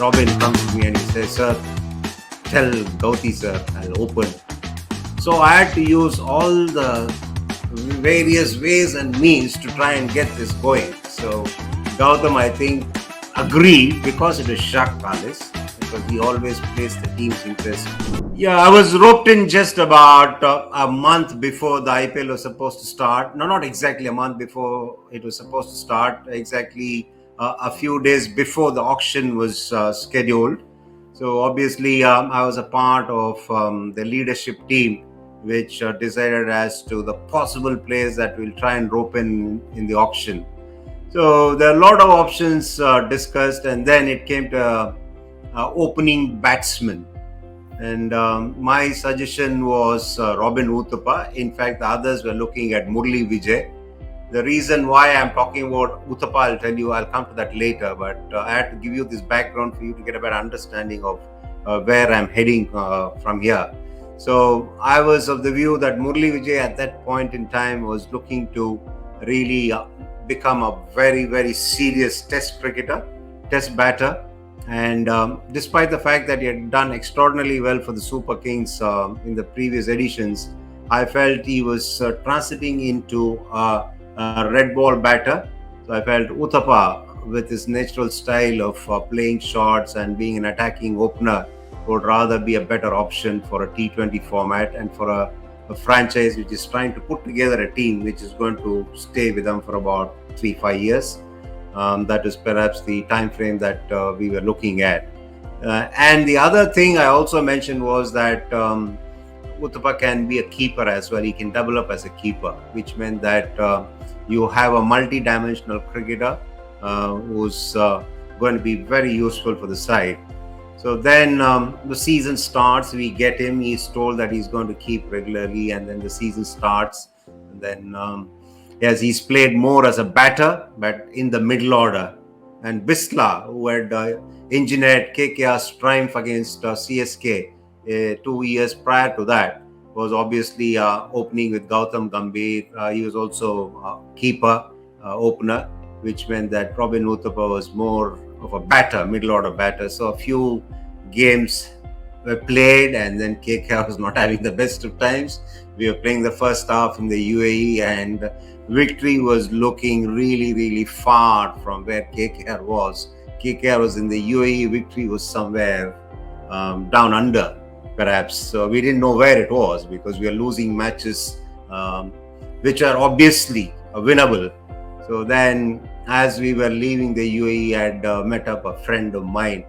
Robin comes to me and he says, "Sir, tell Gauti sir, I'll open." So I had to use all the various ways and means to try and get this going. So Gautam, I think, agreed because it is Shaq Palace, because he always plays the team's interest. Yeah, I was roped in just about a month before the IPL was supposed to start. No, not exactly a month before it was supposed to start. Exactly a few days before the auction was scheduled. So obviously, I was a part of the leadership team, which decided as to the possible players that we'll try and rope in the auction. So there are a lot of options discussed, and then it came to opening batsman. And my suggestion was Robin Uthappa. In fact, the others were looking at Murli Vijay. The reason why I'm talking about Uthappa, I'll tell you, I'll come to that later. But I had to give you this background for you to get a better understanding of where I'm heading from here. So I was of the view that Murli Vijay at that point in time was looking to really become a very, very serious test cricketer, test batter. And despite the fact that he had done extraordinarily well for the Super Kings in the previous editions, I felt he was transiting into a red ball batter. So I felt Uthappa, with his natural style of playing shots and being an attacking opener, would rather be a better option for a T20 format and for a franchise which is trying to put together a team which is going to stay with them for about 3-5 years. That is perhaps the time frame that we were looking at. And the other thing I also mentioned was that Uthappa can be a keeper as well. He can develop as a keeper, which meant that you have a multi-dimensional cricketer who's going to be very useful for the side. So then the season starts, we get him, he's told that he's going to keep regularly, and then the season starts. And then yes, he's played more as a batter, but in the middle order. And Bisla, who had engineered KKR's triumph against CSK 2 years prior to that, was obviously opening with Gautam Gambhir. He was also a keeper, opener, which meant that Robin Uthappa was more of a batter, middle order batter. So a few games were played, and then KKR was not having the best of times. We were playing the first half in the UAE, and victory was looking really, really far from where KKR was. KKR was in the UAE, victory was somewhere down under, perhaps. So we didn't know where it was because we are losing matches which are obviously winnable. So then, as we were leaving the UAE, I had met up a friend of mine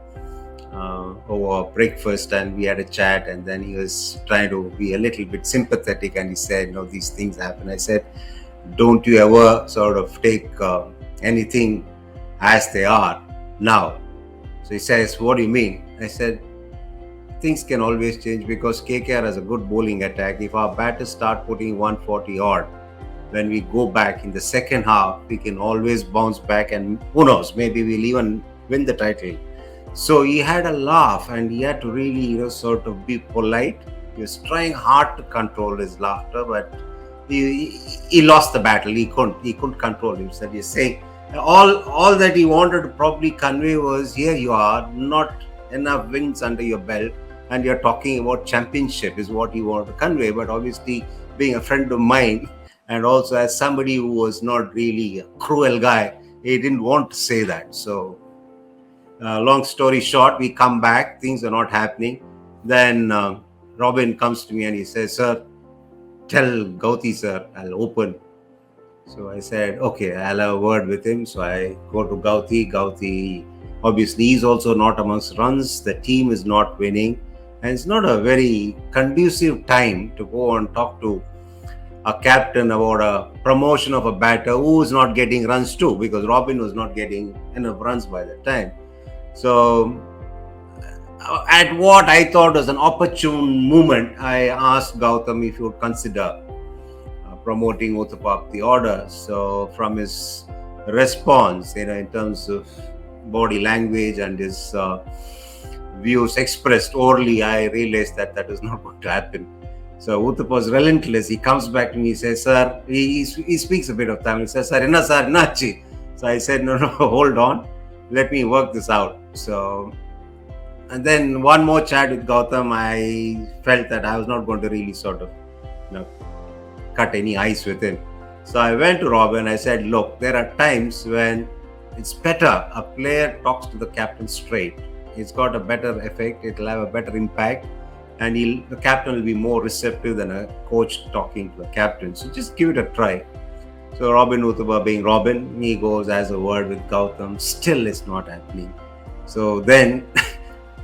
over breakfast, and we had a chat, and then he was trying to be a little bit sympathetic, and he said, "No, these things happen." I said, "Don't you ever sort of take anything as they are now." So he says, "What do you mean?" I said, "Things can always change because KKR has a good bowling attack. If our batters start putting 140 odd, when we go back in the second half, we can always bounce back, and who knows, maybe we'll even win the title." So he had a laugh, and he had to really, sort of be polite. He was trying hard to control his laughter, but he lost the battle. He couldn't control himself. He's saying all that he wanted to probably convey was, here you are, not enough wins under your belt, and you're talking about championship is what he wanted to convey. But obviously, being a friend of mine, and also as somebody who was not really a cruel guy, he didn't want to say that. So long story short, we come back, things are not happening. Then Robin comes to me and he says, "Sir, tell Gauti sir, I'll open." So I said, "Okay, I'll have a word with him." So I go to Gauti. Gauti, obviously, he's also not amongst runs. The team is not winning. And it's not a very conducive time to go and talk to a captain about a promotion of a batter who is not getting runs too, because Robin was not getting enough runs by that time. So at what I thought was an opportune moment, I asked Gautam if he would consider promoting Uthappa up the order. So from his response, in terms of body language and his views expressed orally, I realized that that was not going to happen. So Uthappa was relentless. He comes back to me, he says, "Sir," he speaks a bit of Tamil. He says, "Sir, enna sir, nachi?" So I said, no, hold on. Let me work this out. So And then one more chat with Gautam, I felt that I was not going to really sort of, you know, cut any ice with him. So I went to Robin. I said, look, there are times when it's better a player talks to the captain straight. It's got a better effect. It'll have a better impact, and the captain will be more receptive than a coach talking to the captain. So just give it a try. So Robin Uthappa, being Robin, he goes, has a word with Gautam. Still, it's not happening. So then,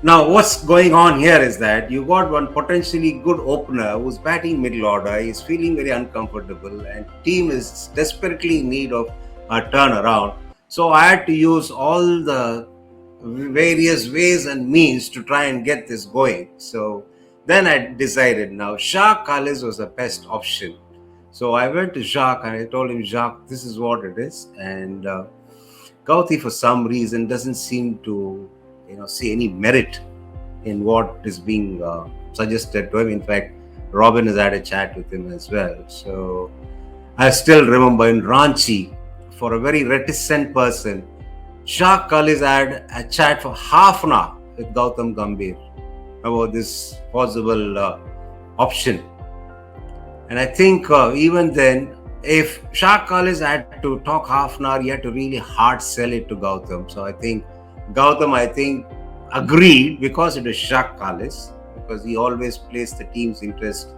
now what's going on here is that you got one potentially good opener who's batting middle order. He's feeling very uncomfortable, and team is desperately in need of a turnaround. So I had to use all the various ways and means to try and get this going. So then I decided now Jacques Kallis was the best option. So I went to Jacques and I told him, Jacques, this is what it is. And Gauti, for some reason, doesn't seem to see any merit in what is being suggested to him. In fact, Robin has had a chat with him as well. So I still remember in Ranchi, for a very reticent person, Jacques Kallis had a chat for half an hour with Gautam Gambhir about this possible option. And I think even then, if Jacques Kallis had to talk half an hour, he had to really hard sell it to Gautam. So I think Gautam, agreed because it was Jacques Kallis, because he always placed the team's interest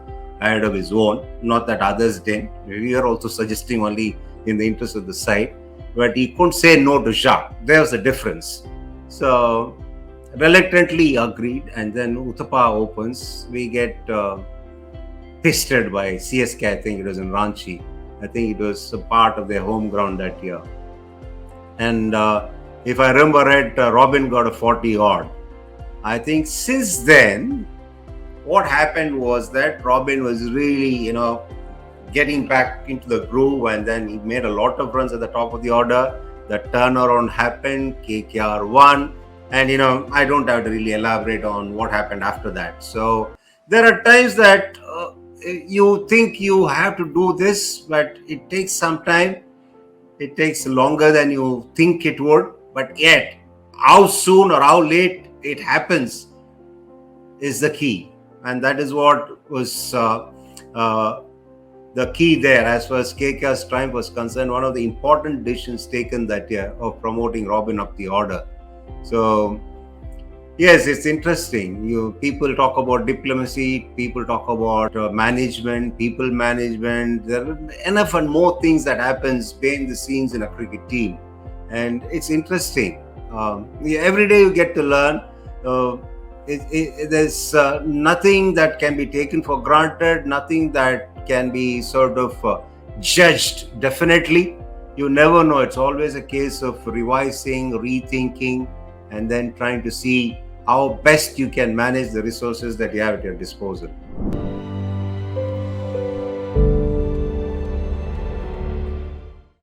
ahead of his own. Not that others didn't. We were also suggesting only in the interest of the side. But he couldn't say no to Jacques. There was a difference. So reluctantly agreed, and then Uthappa opens. We get pisted by CSK. I think it was in Ranchi. I think it was a part of their home ground that year. And if I remember right, Robin got a 40 odd. I think since then, what happened was that Robin was really, getting back into the groove, and then he made a lot of runs at the top of the order. The turnaround happened, KKR won, and I don't have to really elaborate on what happened after that. So there are times that you think you have to do this, but it takes some time. It takes longer than you think it would, but yet how soon or how late it happens is the key, and that is what was the key there as far as KKR's triumph was concerned. One of the important decisions taken that year of promoting Robin up the order. So yes, it's interesting. People talk about diplomacy, people talk about management, people management. There are enough and more things that happens behind the scenes in a cricket team, and it's interesting. Every day you get to learn. There's nothing that can be taken for granted, nothing that can be sort of judged definitely. You never know. It's always a case of revising, rethinking, and then trying to see how best you can manage the resources that you have at your disposal.